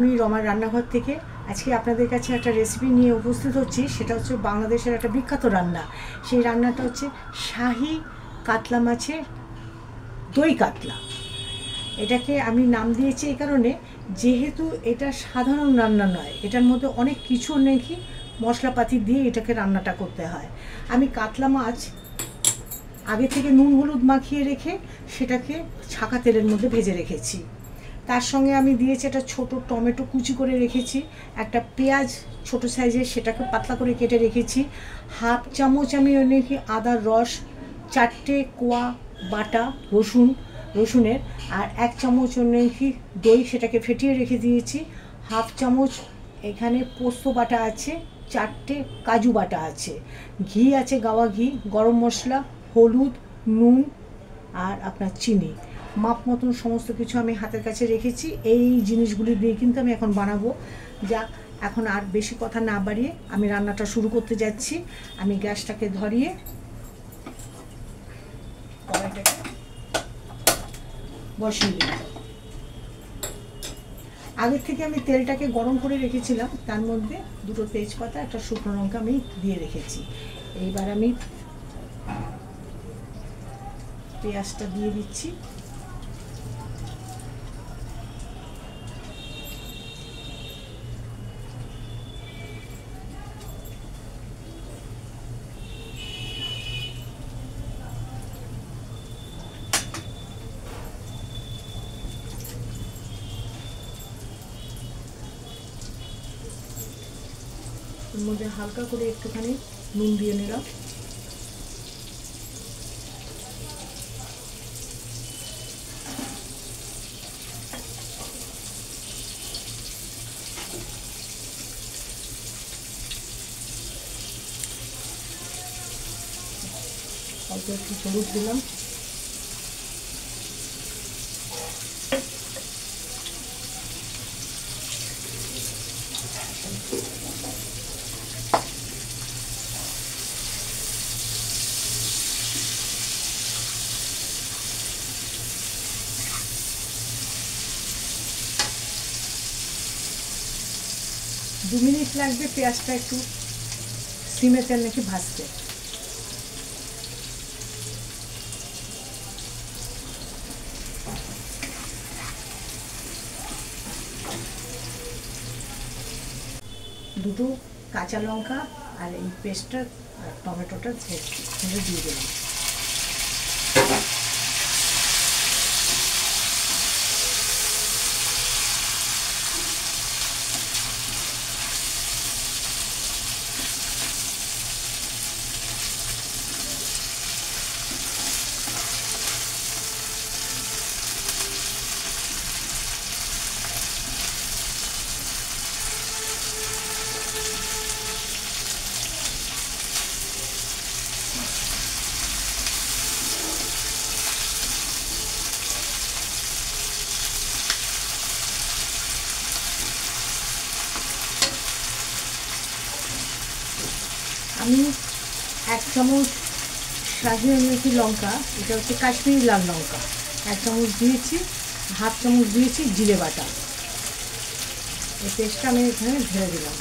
আমি রমার রান্নাঘর থেকে আজকে আপনাদের কাছে একটা রেসিপি নিয়ে উপস্থিত হচ্ছি। সেটা হচ্ছে বাংলাদেশের একটা বিখ্যাত রান্না। সেই রান্নাটা হচ্ছে শাহী কাতলা মাছের দই কাতলা। এটাকে আমি নাম দিয়েছি এই কারণে, যেহেতু এটা সাধারণ রান্না নয়, এটার মধ্যে অনেক কিছু নাকি মশলাপাতি দিয়ে এটাকে রান্নাটা করতে হয়। আমি কাতলা মাছ আগে থেকে নুন হলুদ মাখিয়ে রেখে সেটাকে ছাকা তেলের মধ্যে ভেজে রেখেছি। তার সঙ্গে আমি দিয়েছি একটা ছোট টমেটো কুচি করে রেখেছি, একটা পেঁয়াজ ছোট সাইজের সেটাকে পাতলা করে কেটে রেখেছি, হাফ চামচ আমি নাকি আদার রস, 4টে কোয়া বাটা রসুনের, আর 1 চামচ নাকি দই সেটাকে ফেটিয়ে রেখে দিয়েছি, হাফ চামচ এখানে পোস্ত বাটা আছে, 4টে কাজু বাটা আছে, ঘি আছে গাওয়া ঘি, গরম মশলা, হলুদ, নুন আর আপনার চিনি, মাপ মতন সমস্ত কিছু আমি হাতের কাছে রেখেছি। এই জিনিসগুলি দিয়ে কিন্তু আমি এখন বানাবো। যাক, এখন আর বেশি কথা না বাড়িয়ে আমি রান্নাটা শুরু করতে যাচ্ছি। আমি গ্যাসটাকে ধরিয়ে কড়াইটাকে বসিয়ে দিই। আগের থেকে আমি তেলটাকে গরম করে রেখেছিলাম, তার মধ্যে 2টো তেজপাতা, একটা শুকনো লঙ্কা আমি দিয়ে রেখেছি। এইবার আমি পেঁয়াজটা দিয়ে দিচ্ছি। এর মধ্যে হালকা করে একটুখানি নুন দিয়ে নিলাম। অল্প একটু হলুদ দিলাম। দু মিনিট লাগবে পেঁয়াজটা একটু সিমেতে নাকি ভাজতে। দুটো কাঁচা লঙ্কা আর এই পেস্টটা আর টমেটোটা দিয়ে দিলাম। আমি 1 চামচ শাহী মেথি লঙ্কা, এটা হচ্ছে কাশ্মীরি লাল লঙ্কা, 1 চামচ দিয়েছি, হাফ চামচ দিয়েছি জিরে বাটা। এই পেস্টটা আমি এখানে ঢেলে দিলাম।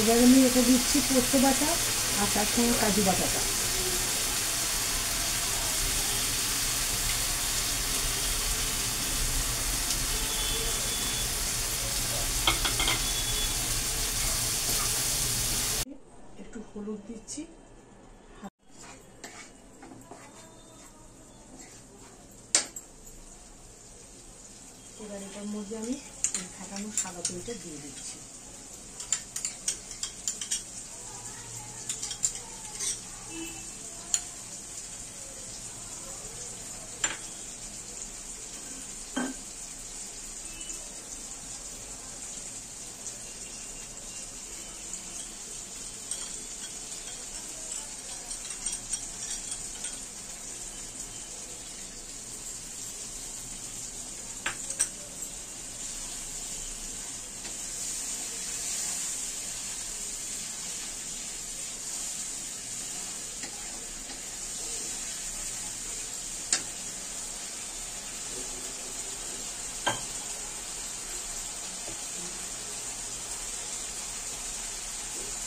এবার আমি এটা দিচ্ছি পোস্ত বাটা আর তার সঙ্গে কাজু বাটাটা। একটু হলুদ দিচ্ছি, এবার এটার মধ্যে আমি ফাটানো সাদা তেলটা দিয়ে দিচ্ছি।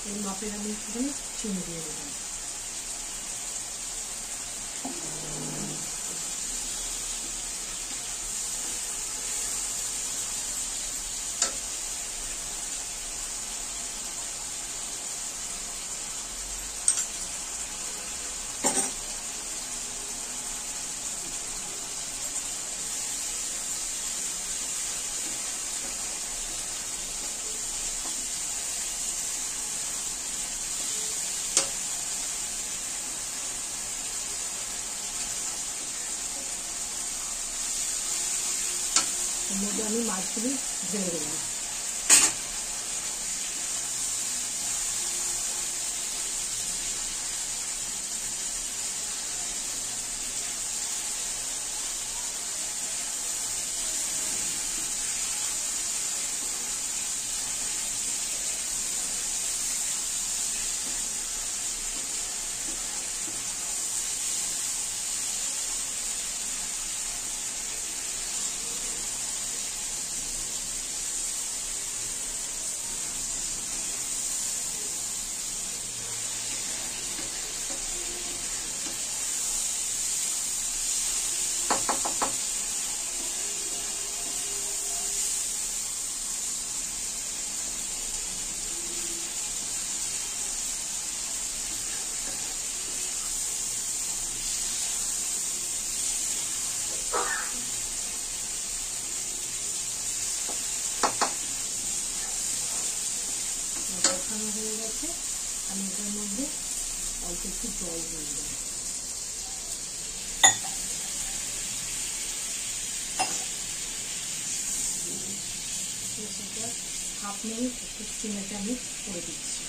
এই মাপের আমি একটুখানি চিনি দিয়ে দেবো। এর মধ্যে আমি মাছগুলি ঢেলে দেবো। কষানো হয়ে গেছে, আমি এটার মধ্যে অল্প একটু জল দিয়ে দেবো। হাফ মিনিট একটু চিনিটা আমি করে দিচ্ছি।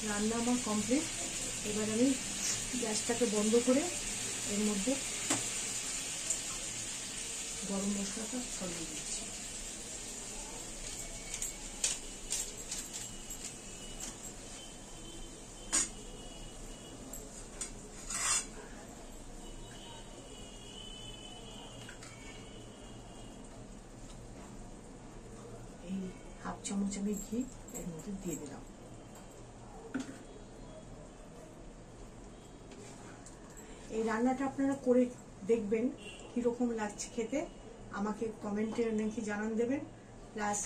রান্না আমার কমপ্লিট। এবার আমি গ্যাসটাকে বন্ধ করে এর মধ্যে গরম মশলাটা ছড়িয়ে দিচ্ছি। এই হাফ চামচ আমি ঘি এর মধ্যে দিয়ে দিলাম। এই রান্নাটা আপনারা করে দেখবেন কীরকম লাগছে খেতে, আমাকে কমেন্টে নাকি জানান দেবেন। প্লাস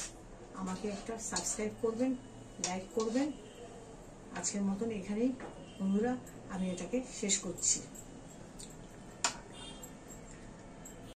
আমাকে একটা সাবস্ক্রাইব করবেন, লাইক করবেন। আজকের মতন এখানেই বন্ধুরা আমি এটাকে শেষ করছি।